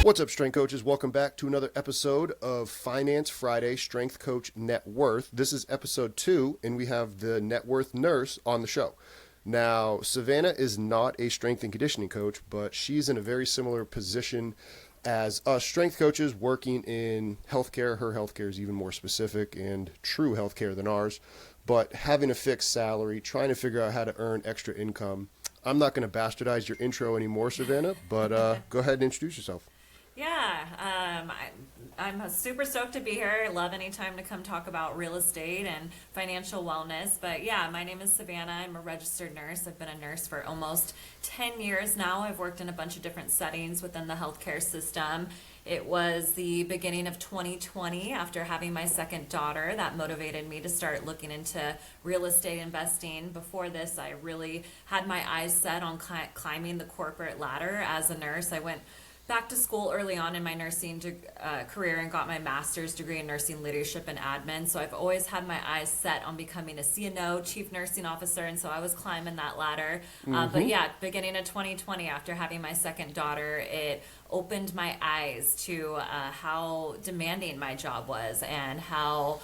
What's up, Strength Coaches? Welcome back to another episode of Finance Friday Strength Coach Net Worth. This is episode 2, and we have the Net Worth nurse on the show. Now, Savannah is not a strength and conditioning coach, but she's in a very similar position as us strength coaches working in healthcare. Her healthcare is even more specific and true healthcare than ours, but having a fixed salary, trying to figure out how to earn extra income. I'm not going to bastardize your intro anymore, Savannah, but go ahead and introduce yourself. I'm super stoked to be here. I love any time to come talk about real estate and financial wellness. But yeah, my name is Savannah. I'm a registered nurse. I've been a nurse for almost 10 years now. I've worked in a bunch of different settings within the healthcare system. It was the beginning of 2020, after having my second daughter, that motivated me to start looking into real estate investing. Before this, I really had my eyes set on climbing the corporate ladder as a nurse. I went back to school early on in my nursing career and got my master's degree in nursing leadership and admin. So I've always had my eyes set on becoming a CNO, chief nursing officer, and so I was climbing that ladder. But yeah, beginning of 2020, after having my second daughter, it opened my eyes to how demanding my job was and how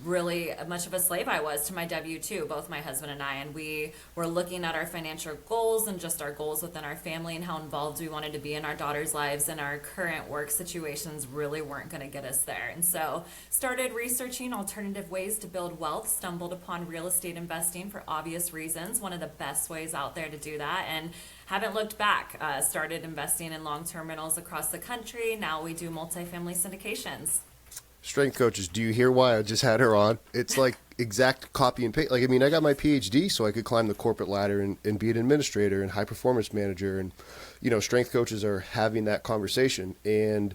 really much of a slave I was to my W-2, both my husband and I, and we were looking at our financial goals and just our goals within our family and how involved we wanted to be in our daughters' lives, and our current work situations really weren't going to get us there. And so started researching alternative ways to build wealth, stumbled upon real estate investing for obvious reasons, one of the best ways out there to do that, and haven't looked back. Started investing in long-term rentals across the country. Now we do multifamily syndications. Strength coaches, do you hear why I just had her on? It's like exact copy and paste. Like, I mean, I got my PhD so I could climb the corporate ladder and be an administrator and high performance manager. And, you know, strength coaches are having that conversation. And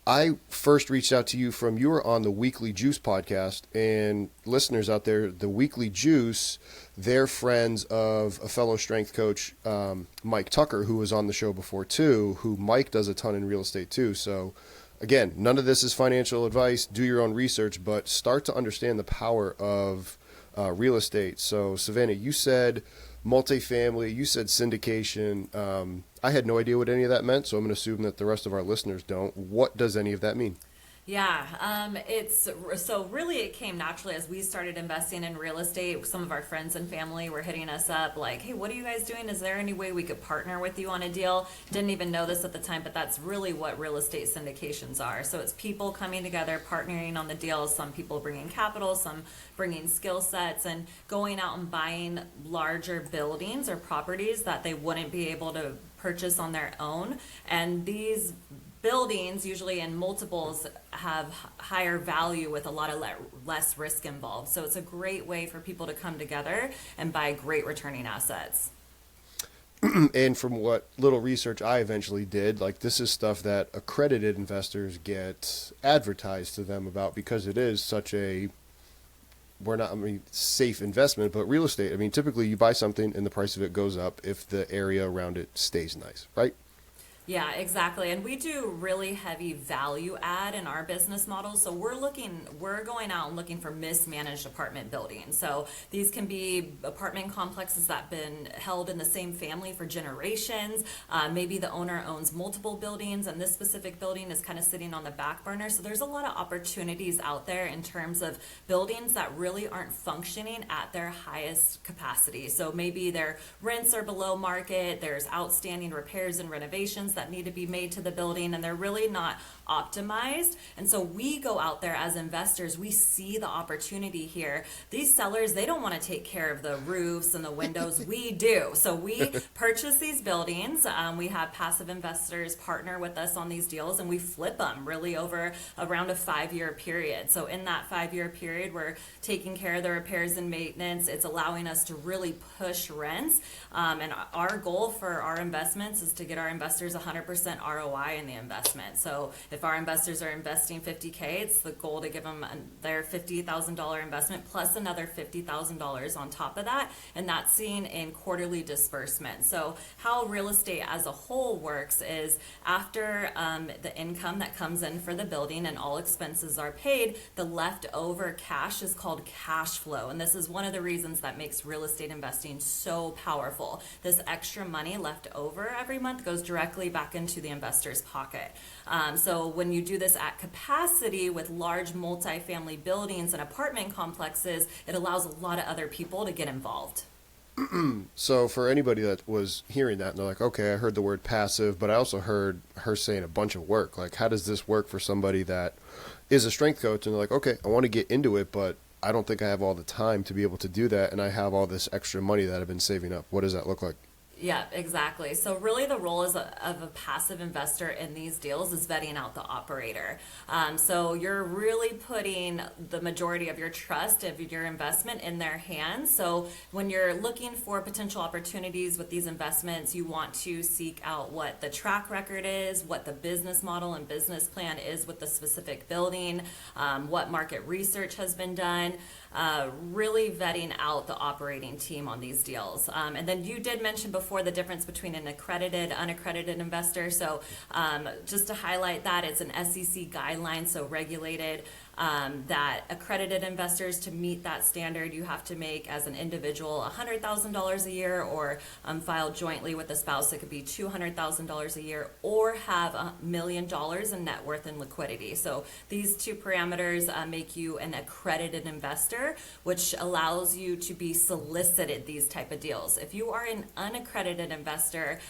I first reached out to you you were on the Weekly Juice podcast, and listeners out there, the Weekly Juice, they're friends of a fellow strength coach, Mike Tucker, who was on the show before too, who Mike does a ton in real estate too. So again, none of this is financial advice. Do your own research, but start to understand the power of real estate. So, Savannah, you said multifamily, you said syndication. I had no idea what any of that meant, so I'm going to assume that the rest of our listeners don't. What does any of that mean? Yeah, it came naturally as we started investing in real estate. Some of our friends and family were hitting us up like, hey, what are you guys doing? Is there any way we could partner with you on a deal? Didn't even know this at the time, but that's really what real estate syndications are. So it's people coming together, partnering on the deals, some people bringing capital, some bringing skill sets, and going out and buying larger buildings or properties that they wouldn't be able to purchase on their own. And these buildings, usually in multiples, have higher value with a lot of less risk involved. So it's a great way for people to come together and buy great returning assets. And from what little research I eventually did, like, this is stuff that accredited investors get advertised to them about, because it is such a safe investment. But real estate, I mean, typically you buy something and the price of it goes up if the area around it stays nice, right? Yeah, exactly. And we do really heavy value add in our business model. So we're going out and looking for mismanaged apartment buildings. So these can be apartment complexes that have been held in the same family for generations. Maybe the owner owns multiple buildings and this specific building is kind of sitting on the back burner. So there's a lot of opportunities out there in terms of buildings that really aren't functioning at their highest capacity. So maybe their rents are below market, there's outstanding repairs and renovations that need to be made to the building, and they're really not optimized. And so we go out there as investors, we see the opportunity here. These sellers, they don't want to take care of the roofs and the windows. We do. So we purchase these buildings. We have passive investors partner with us on these deals, and we flip them really over around a 5-year period. So in that 5-year period, we're taking care of the repairs and maintenance. It's allowing us to really push rents. And our goal for our investments is to get our investors 100% ROI in the investment. So if if our investors are investing 50K, it's the goal to give them their $50,000 investment plus another $50,000 on top of that, and that's seen in quarterly disbursement. So how real estate as a whole works is after the income that comes in for the building and all expenses are paid, the leftover cash is called cash flow, and this is one of the reasons that makes real estate investing so powerful. This extra money left over every month goes directly back into the investor's pocket. So when you do this at capacity with large multifamily buildings and apartment complexes, it allows a lot of other people to get involved. So for anybody that was hearing that and they're like, okay, I heard the word passive, but I also heard her saying a bunch of work. Like, how does this work for somebody that is a strength coach and they're like, okay, I want to get into it, but I don't think I have all the time to be able to do that, and I have all this extra money that I've been saving up. What does that look like? Yeah, exactly. So really the role of a passive investor in these deals is vetting out the operator. So you're really putting the majority of your trust of your investment in their hands. So when you're looking for potential opportunities with these investments, you want to seek out what the track record is, what the business model and business plan is with the specific building, what market research has been done, really vetting out the operating team on these deals. And then you did mention before the difference between an accredited, unaccredited investor. So just to highlight that, it's an SEC guideline, so regulated. That accredited investors, to meet that standard, you have to make as an individual $100,000 a year, or file jointly with a spouse, it could be $200,000 a year, or have $1 million in net worth and liquidity. So these two parameters make you an accredited investor, which allows you to be solicited these type of deals. If you are an unaccredited investor,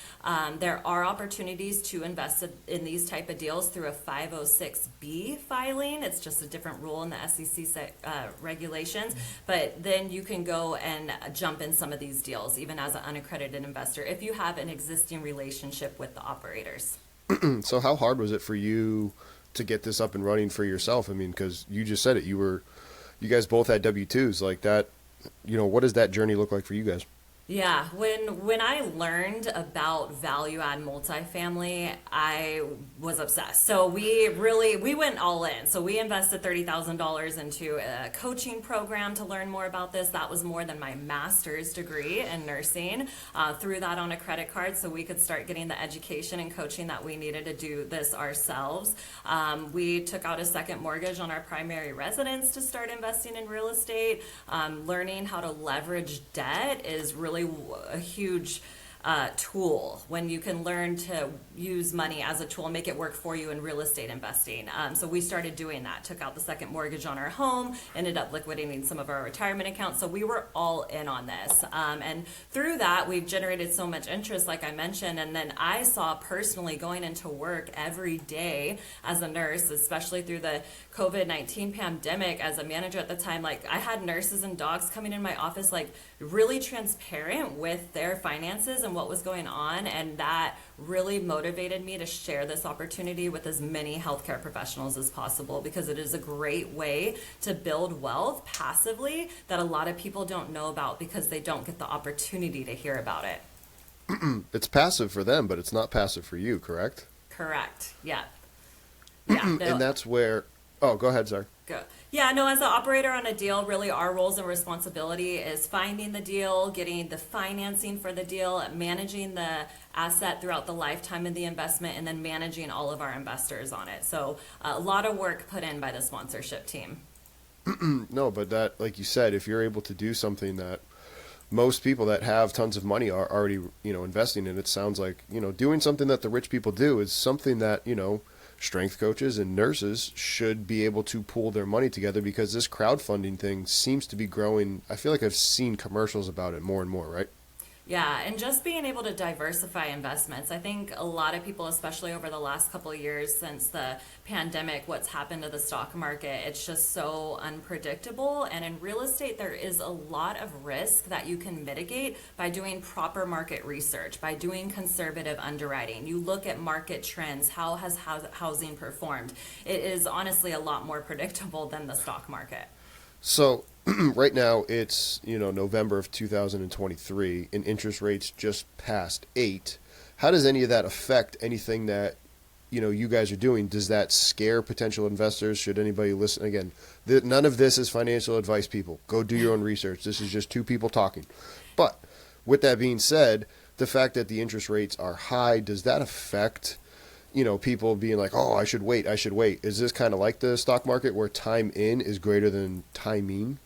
there are opportunities to invest in these type of deals through a 506B filing. It's just a different rule in the SEC regulations, but then you can go and jump in some of these deals even as an unaccredited investor if you have an existing relationship with the operators. So how hard was it for you to get this up and running for yourself? I mean, because you just said it, you guys both had W-2s like that. What does that journey look like for you guys? Yeah, when I learned about value add multifamily, I was obsessed. So we went all in. So we invested $30,000 into a coaching program to learn more about this. That was more than my master's degree in nursing. Threw that on a credit card so we could start getting the education and coaching that we needed to do this ourselves. We took out a second mortgage on our primary residence to start investing in real estate. Learning how to leverage debt is really a huge tool when you can learn to use money as a tool, make it work for you in real estate investing. So we started doing that, took out the second mortgage on our home, ended up liquidating some of our retirement accounts. So we were all in on this. And through that, we've generated so much interest, like I mentioned. And then I saw personally going into work every day as a nurse, especially through the COVID-19 pandemic as a manager at the time, like I had nurses and docs coming in my office, like really transparent with their finances and what was going on, and that really motivated me to share this opportunity with as many healthcare professionals as possible, because it is a great way to build wealth passively that a lot of people don't know about because they don't get the opportunity to hear about it. It's passive for them, but it's not passive for you, correct? Correct. Yeah. Yeah. And that's where, oh, go ahead, sir. Go. Yeah, no, as an operator on a deal, really our roles and responsibility is finding the deal, getting the financing for the deal, managing the asset throughout the lifetime of the investment, and then managing all of our investors on it. So a lot of work put in by the sponsorship team. No, but that, like you said, if you're able to do something that most people that have tons of money are already, investing in, it sounds like, doing something that the rich people do is something that, strength coaches and nurses should be able to pool their money together, because this crowdfunding thing seems to be growing. I feel like I've seen commercials about it more and more, right? Yeah, and just being able to diversify investments. I think a lot of people, especially over the last couple of years since the pandemic, what's happened to the stock market, it's just so unpredictable. And in real estate, there is a lot of risk that you can mitigate by doing proper market research, by doing conservative underwriting. You look at market trends, how has housing performed. It is honestly a lot more predictable than the stock market. So right now it's, November of 2023, and interest rates just passed 8. How does any of that affect anything that you guys are doing, does that scare potential investors? Should anybody listen? Again, none of this is financial advice, people. Go do your own research. This is just two people talking. But with that being said, the fact that the interest rates are high, does that affect, people being like, oh, I should wait. Is this kind of like the stock market where time in is greater than timing?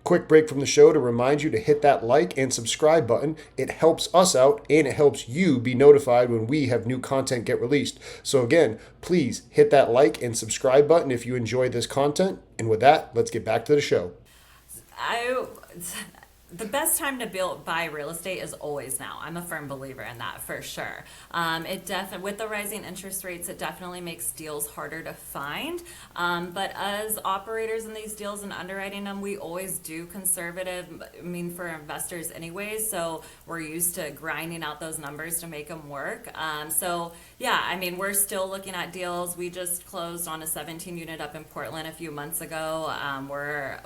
Quick break from the show to remind you to hit that like and subscribe button. It helps us out and it helps you be notified when we have new content get released. So again, please hit that like and subscribe button if you enjoy this content. And with that, let's get back to the show. The best time to buy real estate is always now. I'm a firm believer in that for sure. With the rising interest rates, it definitely makes deals harder to find. But as operators in these deals and underwriting them, we always do conservative. For investors anyways, so we're used to grinding out those numbers to make them work. We're still looking at deals. We just closed on a 17 unit up in Portland a few months ago.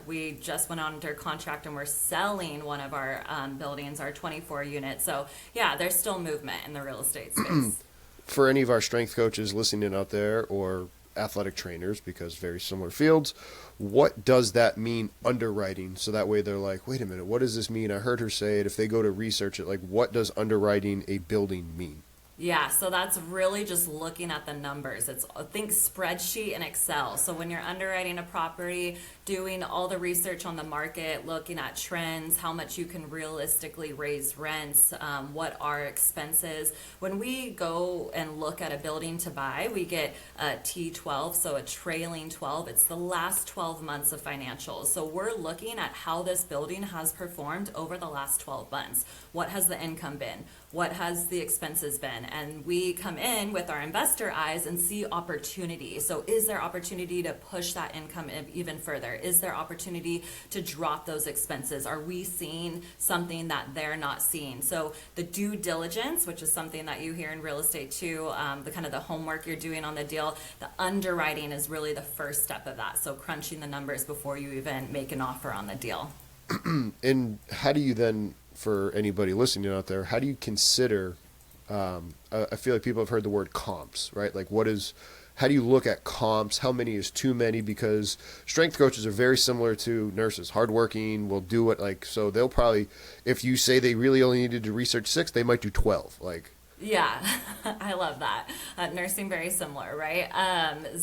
We just went under contract and we're selling one of our buildings, our 24 unit. So yeah, there's still movement in the real estate space. For any of our strength coaches listening out there, or athletic trainers, because very similar fields, what does that mean, underwriting? So that way they're like, wait a minute, what does this mean? I heard her say it. If they go to research it, like, what does underwriting a building mean? Yeah, so that's really just looking at the numbers. Think spreadsheet and Excel. So when you're underwriting a property, doing all the research on the market, looking at trends, how much you can realistically raise rents, what are expenses. When we go and look at a building to buy, we get a T12, so a trailing 12. It's the last 12 months of financials. So we're looking at how this building has performed over the last 12 months. What has the income been? What has the expenses been? And we come in with our investor eyes and see opportunity. So is there opportunity to push that income even further? Is there opportunity to drop those expenses? Are we seeing something that they're not seeing? So the due diligence, which is something that you hear in real estate too, the homework you're doing on the deal, the underwriting is really the first step of that. So crunching the numbers before you even make an offer on the deal. And how do you then, for anybody listening out there, how do you consider, I feel like people have heard the word comps, right? Like how do you look at comps? How many is too many? Because strength coaches are very similar to nurses, hardworking, will do it. So they'll probably, if you say they really only needed to research 6, they might do 12. Yeah, I love that. Nursing, very similar, right?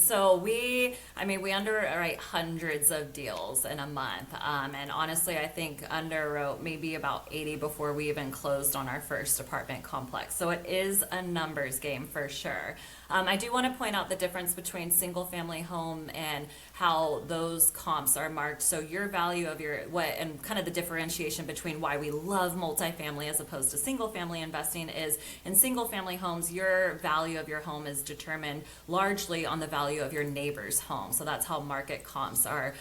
We underwrite hundreds of deals in a month. And honestly, I think underwrote maybe about 80 before we even closed on our first apartment complex. So it is a numbers game for sure. I do want to point out the difference between single family home and how those comps are marked. So your value of and kind of the differentiation between why we love multifamily as opposed to single family investing is in single family homes, your value of your home is determined largely on the value of your neighbor's home. So that's how market comps are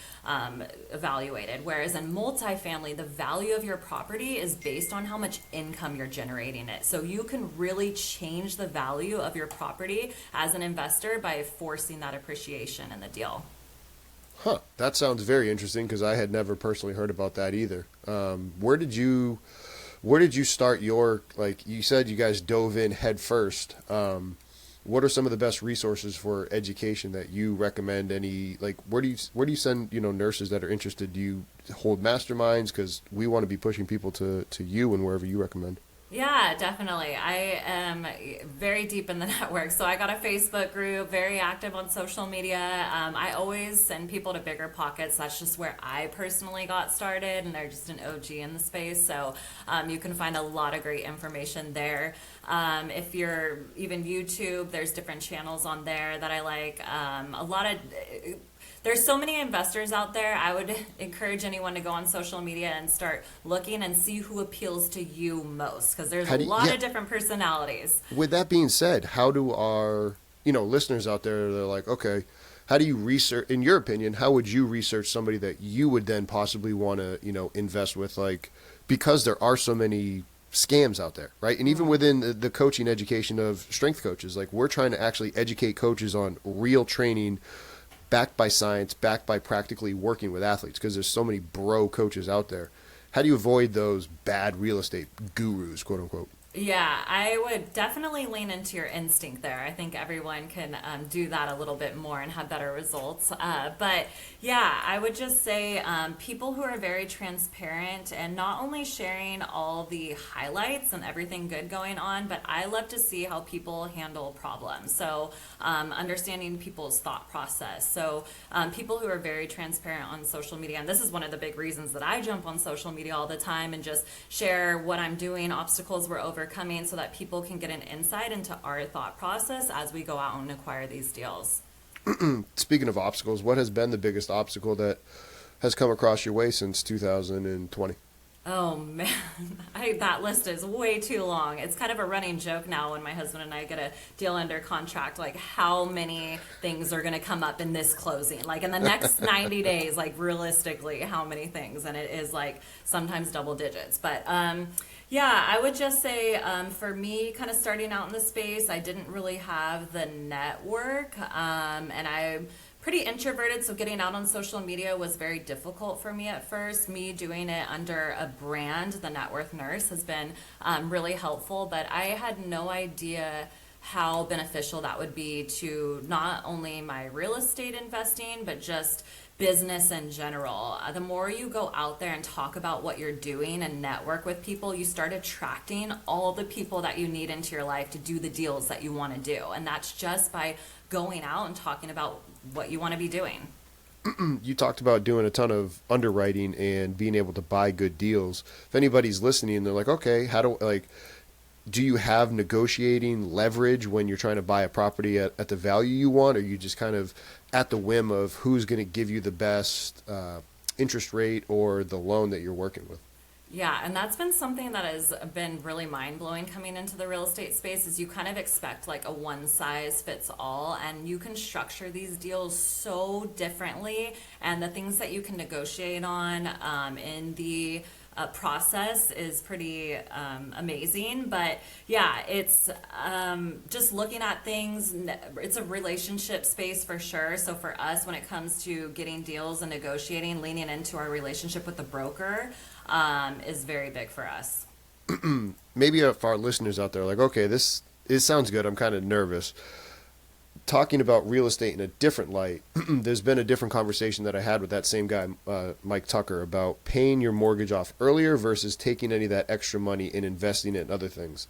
evaluated. Whereas in multifamily, the value of your property is based on how much income you're generating it. So you can really change the value of your property as an investor by forcing that appreciation in the deal. Huh. That sounds very interesting because I had never personally heard about that either. Where did you start your, you said you guys dove in head first. What are some of the best resources for education that you recommend? Where do you send, nurses that are interested? Do you hold masterminds? Because we want to be pushing people to you and wherever you recommend. Yeah, definitely. I am very deep in the network. So I got a Facebook group, very active on social media. I always send people to Bigger Pockets. That's just where I personally got started, and they're just an OG in the space. So you can find a lot of great information there. If you're even YouTube, there's different channels on there that I like. There's so many investors out there. I would encourage anyone to go on social media and start looking and see who appeals to you most, because there's a lot of different personalities. With that being said, how do our listeners out there, they're like, okay, how do you research, in your opinion, how would you research somebody that you would then possibly want to invest with, because there are so many scams out there, right? And even within the coaching education of strength coaches, we're trying to actually educate coaches on real training backed by science, backed by practically working with athletes, because there's so many bro coaches out there. How do you avoid those bad real estate gurus, quote unquote? Yeah, I would definitely lean into your instinct there. I think everyone can do that a little bit more and have better results. But yeah, I would just say people who are very transparent and not only sharing all the highlights and everything good going on, but I love to see how people handle problems. So understanding people's thought process. So people who are very transparent on social media, and this is one of the big reasons that I jump on social media all the time and just share what I'm doing, obstacles we're overcoming, so that people can get an insight into our thought process as we go out and acquire these deals. Speaking of obstacles, what has been the biggest obstacle that has come across your way since 2020? Oh man, that list is way too long. It's kind of a running joke now when my husband and I get a deal under contract, like how many things are going to come up in this closing, like in the next 90 days, like realistically, how many things? And it is like sometimes double digits. But yeah, I would just say for me, kind of starting out in the space, I didn't really have the network, and I'm pretty introverted, so getting out on social media was very difficult for me at first. Me doing it under a brand, the Net Worth Nurse, has been really helpful, but I had no idea how beneficial that would be to not only my real estate investing, but just business in general. The more you go out there and talk about what you're doing and network with people, you start attracting all the people that you need into your life to do the deals that you want to do. And that's just by going out and talking about what you want to be doing. You talked about doing a ton of underwriting and being able to buy good deals. If anybody's listening, they're like, okay, do you have negotiating leverage when you're trying to buy a property at the value you want? Or are you just kind of at the whim of who's going to give you the best interest rate or the loan that you're working with? Yeah, and that's been something that has been really mind-blowing coming into the real estate space, is you kind of expect like a one-size-fits-all, and you can structure these deals so differently, and the things that you can negotiate on in the process is pretty amazing. But yeah, it's just looking at things. It's a relationship space for sure. So for us, when it comes to getting deals and negotiating, leaning into our relationship with the broker is very big for us. Maybe if our listeners out there are like, okay, it sounds good, I'm kind of nervous. Talking about real estate in a different light, there's been a different conversation that I had with that same guy, Mike Tucker, about paying your mortgage off earlier versus taking any of that extra money and investing it in other things.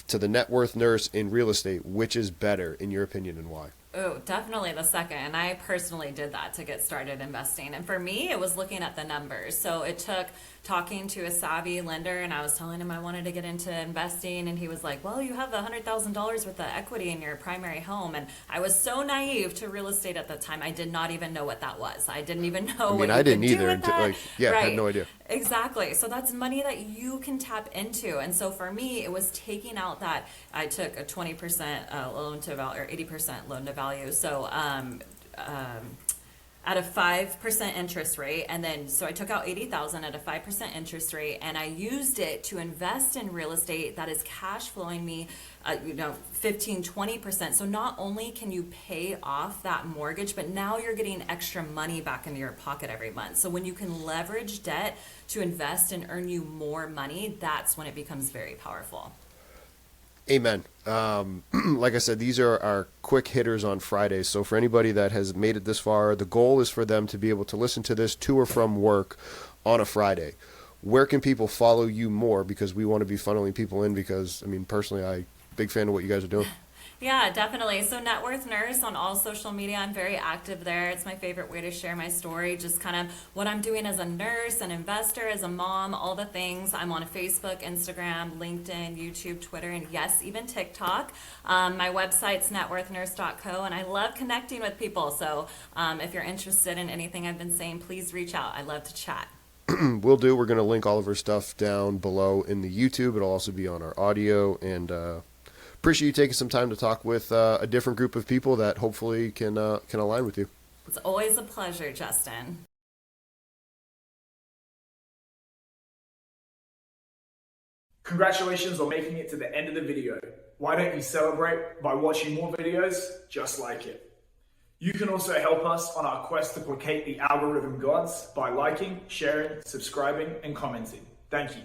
To the net worth nurse in real estate, which is better in your opinion and why? Oh, definitely the second. And I personally did that to get started investing. And for me, it was looking at the numbers. So it took talking to a savvy lender, and I was telling him I wanted to get into investing. And he was like, well, you have $100,000 worth of equity in your primary home. And I was so naive to real estate at the time. I did not even know what that was. I didn't even know what you I didn't could do either. with that. I Right. had no idea. Exactly. So that's money that you can tap into. And so for me, it was taking out that I took a 20% loan to value, or 80% loan to value. So at a 5% interest rate, and then so I took out 80,000 at a 5% interest rate, and I used it to invest in real estate that is cash flowing me 15-20%. So not only can you pay off that mortgage, but now you're getting extra money back into your pocket every month. So when you can leverage debt to invest and earn you more money, that's when it becomes very powerful. Amen. Like I said, these are our quick hitters on Fridays. So for anybody that has made it this far, the goal is for them to be able to listen to this to or from work on a Friday. Where can people follow you more? Because we want to be funneling people in, because, I mean, personally, I'm a big fan of what you guys are doing. Yeah, definitely. So Net Worth Nurse on all social media. I'm very active there. It's my favorite way to share my story, just kind of what I'm doing as a nurse, an investor, as a mom, all the things. I'm on Facebook, Instagram, LinkedIn, YouTube, Twitter, and yes, even TikTok. My website's networthnurse.co, and I love connecting with people. So if you're interested in anything I've been saying, please reach out. I love to chat. We'll do. We're going to link all of our stuff down below in the YouTube. It'll also be on our audio, and appreciate you taking some time to talk with a different group of people that hopefully can align with you. It's always a pleasure, Justin. Congratulations on making it to the end of the video. Why don't you celebrate by watching more videos just like it? You can also help us on our quest to placate the algorithm gods by liking, sharing, subscribing, and commenting. Thank you.